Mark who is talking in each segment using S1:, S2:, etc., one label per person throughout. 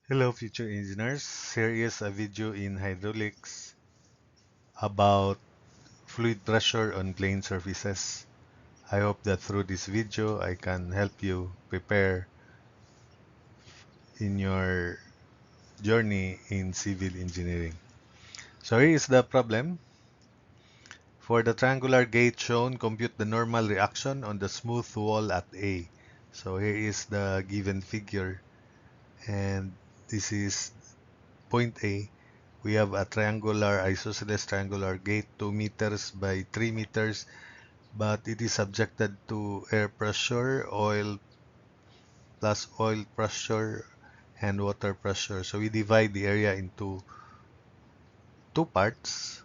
S1: Hello future engineers, here is a video in hydraulics about fluid pressure on plane surfaces. I hope that through this video I can help you prepare in your journey in civil engineering. So here is the problem. For the triangular gate shown, compute the normal reaction on the smooth wall at A. So here is the given figure and this is point A. We have a triangular, isosceles triangular gate 2 meters by 3 meters, but it is subjected to air pressure, oil plus oil pressure, and water pressure. So we divide the area into two parts.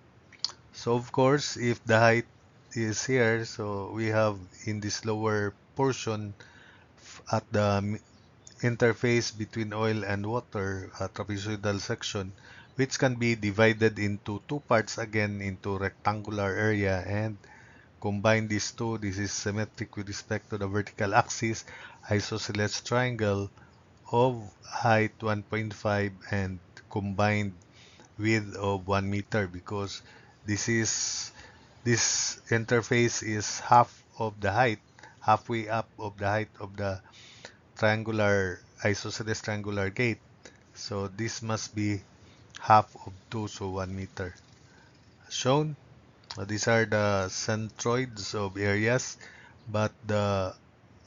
S1: So of course, if the height is here, so we have in this lower portion at the interface between oil and water, a trapezoidal section, which can be divided into two parts again into rectangular area and combine these two. This is symmetric with respect to the vertical axis, isosceles triangle of height 1.5 and combined width of 1 meter because this is this interface is half of the height, halfway up of the height of the triangular isosceles triangular gate. So this must be half of 2, so 1 meter. Shown, these are the centroids of areas, but the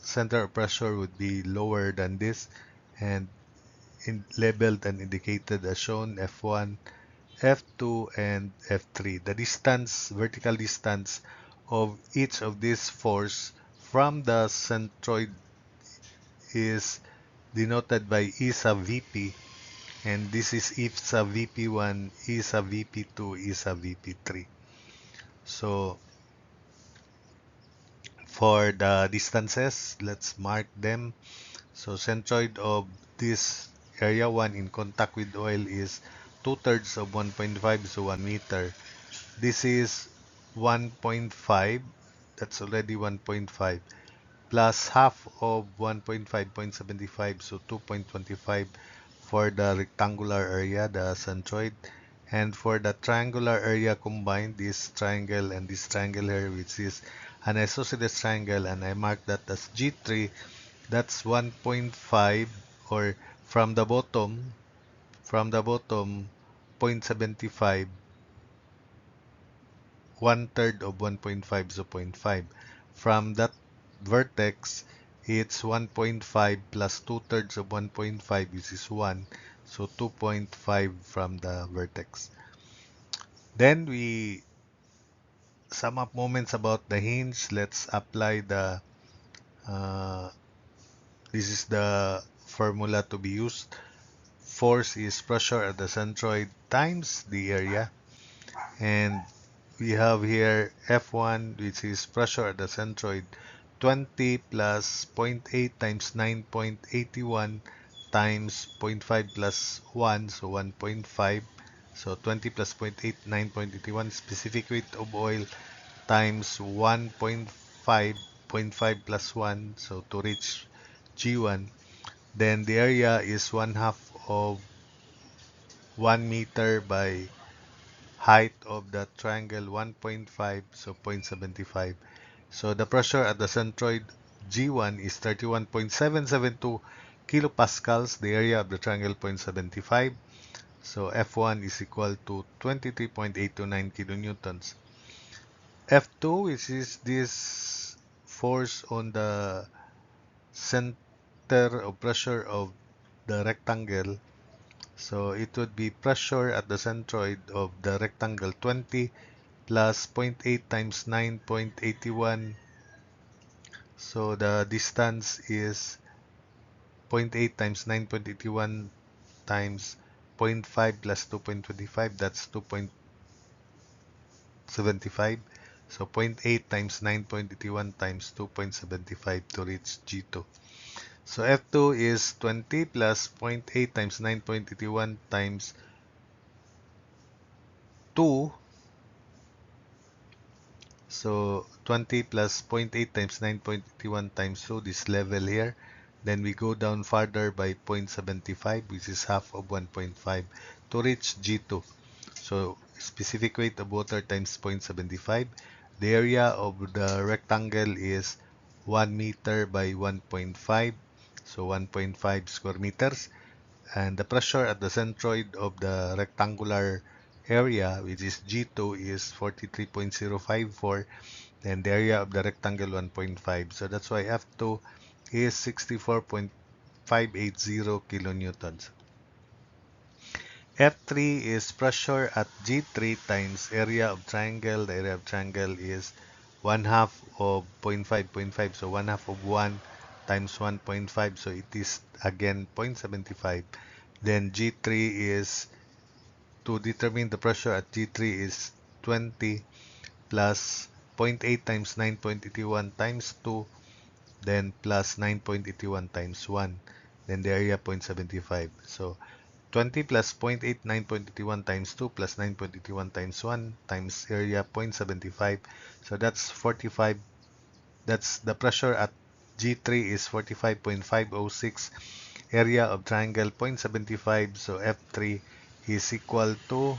S1: center of pressure would be lower than this and labeled and indicated as shown F1, F2, and F3. The distance, vertical distance of each of these force from the centroid is denoted by E sub VP, and this is E sub VP1, E sub VP2, E sub VP3. So for the distances, let's mark them. So centroid of this area 1 in contact with oil is 2/3 of 1.5, so 1 meter. This is 1.5, that's already 1.5, plus half of 1.5, 0.75, so 2.25 for the rectangular area, the centroid. And for the triangular area combined, this triangle and this triangle here, which is an isosceles triangle, and I mark that as G3, that's 1.5, or from the bottom 0.75, 1/3 of 1.5, so zero point 0.5. From that vertex, it's 1.5 plus 2/3 of 1.5, which is 1, so 2.5 from the vertex. Then we sum up moments about the hinge. Let's apply uh, this is the formula to be used. Force is pressure at the centroid times the area, and we have here F1, which is pressure at the centroid, 20 plus zero point 0.8 times 9.81 times zero point 0.5 plus 1, so 1.5. So 20 plus zero point 0.8, 9.81, specific weight of oil times 1.5, zero point 0.5 plus 1, so to reach G1. Then the area is 1/2 of 1 meter by height of the triangle 1.5, so 0.75. So the pressure at the centroid G1 is 31.772 kilopascals, the area of the triangle 0.75. So F1 is equal to 23.829 kilonewtons. F2, which is this force on the center of pressure of the rectangle. So it would be pressure at the centroid of the rectangle 20 plus zero point 0.8 times 9.81. So the distance is zero point 0.8 times 9.81 times zero point 0.5 plus 2.25, that's 2.75. So zero point 0.8 times 9.81 times 2.75 to reach G2. So F2 is 20 plus zero point 0.8 times 9.81 times 2. So 20 plus zero point 0.8 times 9.81 times 2, this level here. Then we go down farther by 0.75, which is half of 1.5, to reach G2. So specific weight of water times 0.75. The area of the rectangle is 1 meter by 1.5, so 1.5 square meters. And the pressure at the centroid of the rectangular area, which is G2, is 43.054, and the area of the rectangle 1.5. So that's why F2 is 64.580 kilonewtons. F3 is pressure at G3 times area of triangle. The area of triangle is 1 half of 0.5, so 1 half of 1 times 1.5, so it is again 0.75. Then G3 is, to determine the pressure at G3 is 20 plus 0.8 times 9.81 times 2, then plus 9.81 times 1, then the area 0.75. So 20 plus 0.8, 9.81 times 2 plus 9.81 times 1 times area 0.75. So that's 45. That's the pressure at G3 is 45.506. Area of triangle 0.75. So F3 is equal to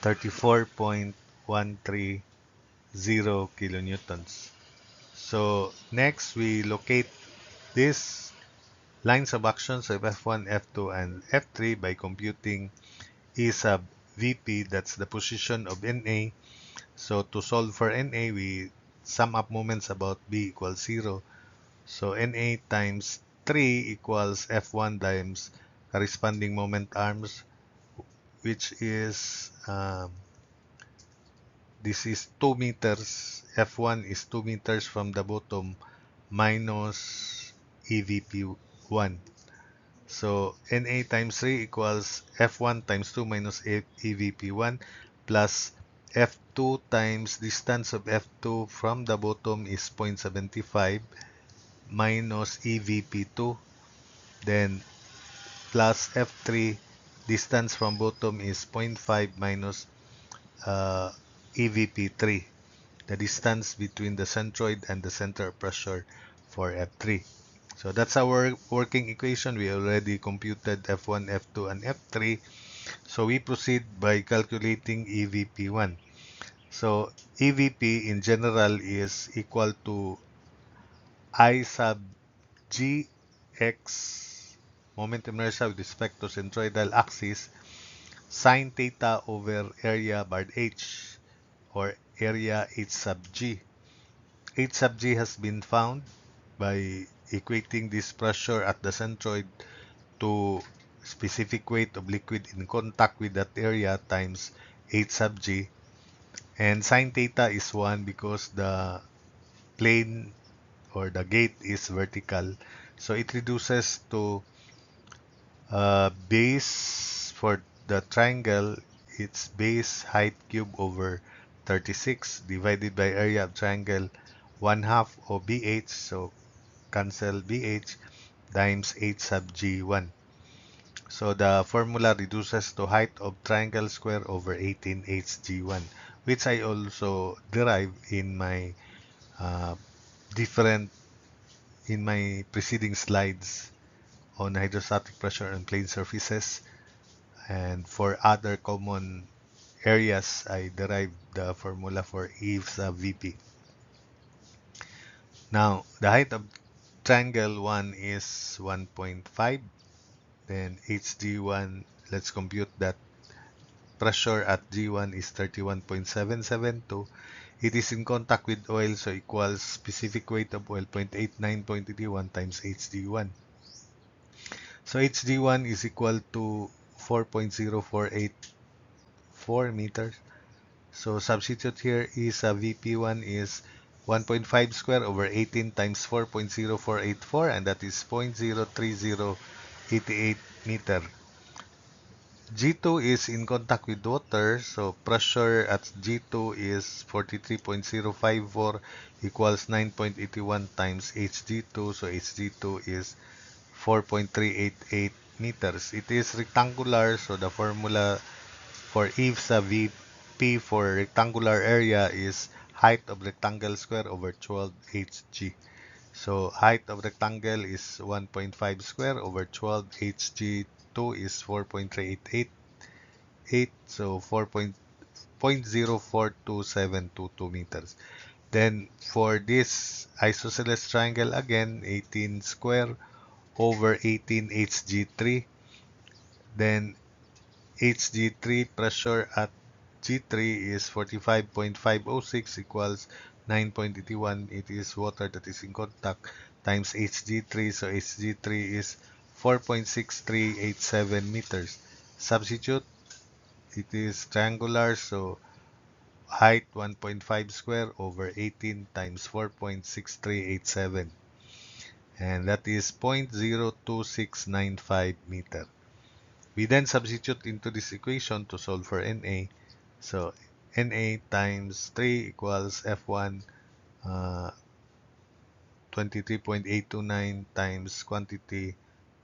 S1: 34.130 kilonewtons. So next we locate these lines of actions of F1, F2, and F3 by computing E sub Vp, that's the position of Na. So to solve for Na, we sum up moments about B equals 0. So Na times 3 equals F1 times corresponding moment arms, which is, this is 2 meters. F1 is 2 meters from the bottom minus EVP1. So Na times 3 equals F1 times 2 minus EVP1 plus F2 times distance of F2 from the bottom is 0.75 minus EVP2, then plus F3, distance from bottom is zero point 0.5 minus EVP3, the distance between the centroid and the center of pressure for F3. So that's our working equation. We already computed F1, F2, and F3. So we proceed by calculating EVP1. So EVP in general is equal to I sub Gx, moment inertia with respect to centroidal axis, sine theta over area barred H, or area H sub G. H sub G has been found by equating this pressure at the centroid to specific weight of liquid in contact with that area times H sub G. And sine theta is 1 because the plane or the gate is vertical. So it reduces to base for the triangle, it's base height cube over 36 divided by area of triangle 1 half of BH, so cancel BH, times H sub G1. So the formula reduces to height of triangle square over 18 HG1, which I also derive in my uh, different, in my preceding slides on hydrostatic pressure on plane surfaces. And for other common areas, I derived the formula for E sub VP. Now, the height of triangle 1 is 1.5. Then HG1, let's compute that. Pressure at G1 is 31.772. It is in contact with oil, so equals specific weight of oil 0.89.81 times HG1. So HG1 is equal to 4.0484 meters. So substitute here is VP1 is 1.5 square over 18 times 4.0484, and that is 0.03088 meter. G2 is in contact with water, so pressure at G2 is 43.054 equals 9.81 times Hg2, so Hg2 is 4.388 meters. It is rectangular, so the formula for E sub VP for rectangular area is height of rectangle square over 12 Hg. So height of rectangle is 1.5 square over 12. Hg2 is 4.3888. So 4.04272 meters. Then for this isosceles triangle again, 18 square over 18 Hg3. Then Hg3 pressure at G3 is 45.506 equals 9.81. It is water that is in contact times Hg3. So Hg3 is 4.6387 meters. Substitute, it is triangular. So height 1.5 square over 18 times 4.6387. And that is 0.02695 meter. We then substitute into this equation to solve for Na. So Na times 3 equals F1, 23.829 times quantity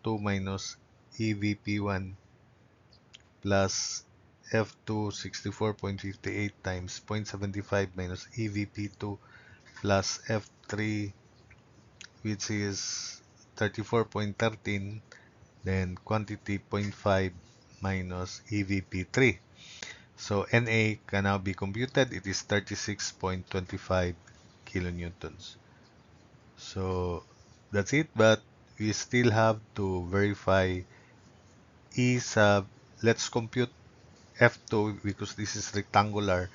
S1: 2 minus EVP1 plus F2 64.58 times 0.75 minus EVP2 plus F3, which is 34.13, then quantity 0.5 minus EVP3. So Na can now be computed. It is 36.25 kilonewtons. So that's it, but we still have to verify E sub. Let's compute F2 because this is rectangular.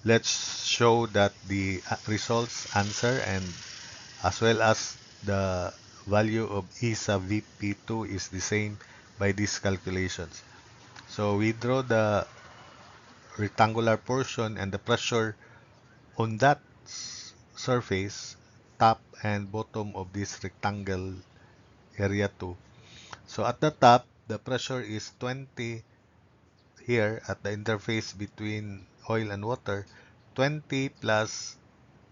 S1: Let's show that the results answer and as well as the value of E sub VP2 is the same by these calculations. So we draw the rectangular portion and the pressure on that surface, top and bottom of this rectangle area 2. So at the top, the pressure is 20 here at the interface between oil and water. 20 plus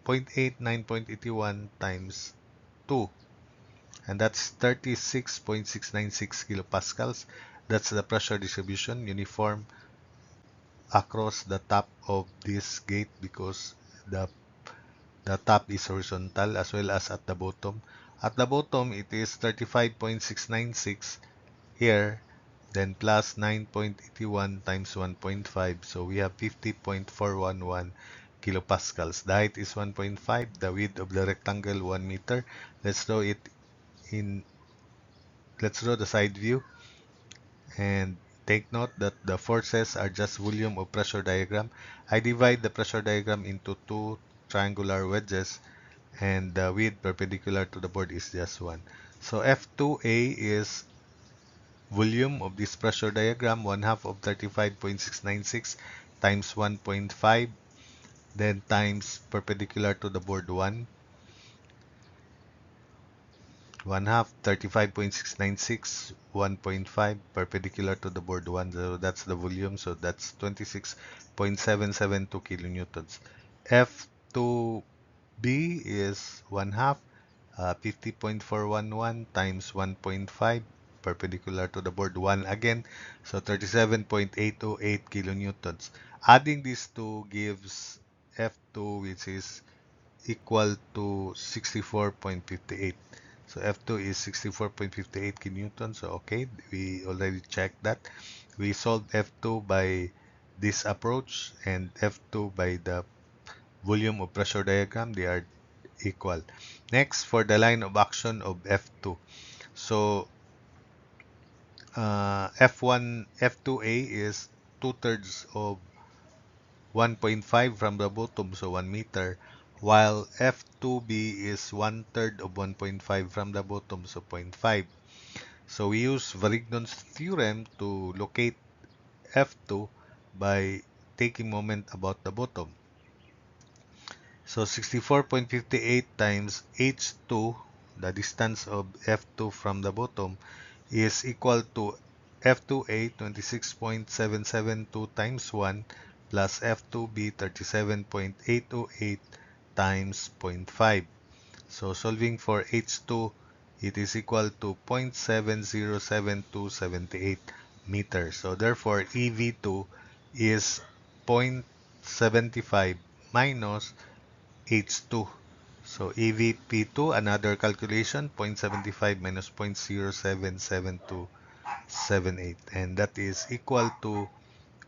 S1: 0.89.81 times 2, and that's 36.696 kilopascals. That's the pressure distribution uniform across the top of this gate because the the top is horizontal as well as at the bottom. At the bottom, it is 35.696 here, then plus 9.81 times 1.5. So we have 50.411 kilopascals. The height is 1.5. The width of the rectangle 1 meter. Let's draw it in. Let's draw the side view and take note that the forces are just volume of pressure diagram. I divide the pressure diagram into two triangular wedges and the width perpendicular to the board is just 1. So F2A is volume of this pressure diagram, 1 half of 35.696 times 1.5, then times perpendicular to the board 1 half 35.696, 1.5 perpendicular to the board 1. So that's the volume. So that's 26.772 kilonewtons. F2B is 1 half 50.411 times 1.5 perpendicular to the board 1 again. So 37.808 kilonewtons. Adding these two gives F2, which is equal to 64.58. So F2 is 64.58 kilonewtons. So okay, we already checked that. We solved F2 by this approach and F2 by the volume of pressure diagram. They are equal. Next, for the line of action of F2. So F1, F2A is 2/3 of 1.5 from the bottom, so 1 meter, while F2B is 1/3 of 1.5 from the bottom, so 0.5. So we use Varignon's theorem to locate F2 by taking moment about the bottom. So 64.58 times H2, the distance of F2 from the bottom, is equal to F2A 26.772 times 1 plus F2B 37.808 times zero point 0.5. So solving for H2, it is equal to 0.707278 meters. So therefore, EV2 is 0.75 minus H2. So EVP2, another calculation, 0.75 minus 0.0772778, and that is equal to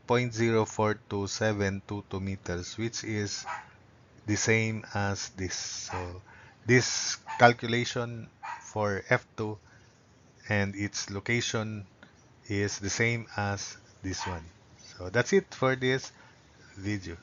S1: 0.042722 meters, which is the same as this. So this calculation for F2 and its location is the same as this one. So that's it for this video.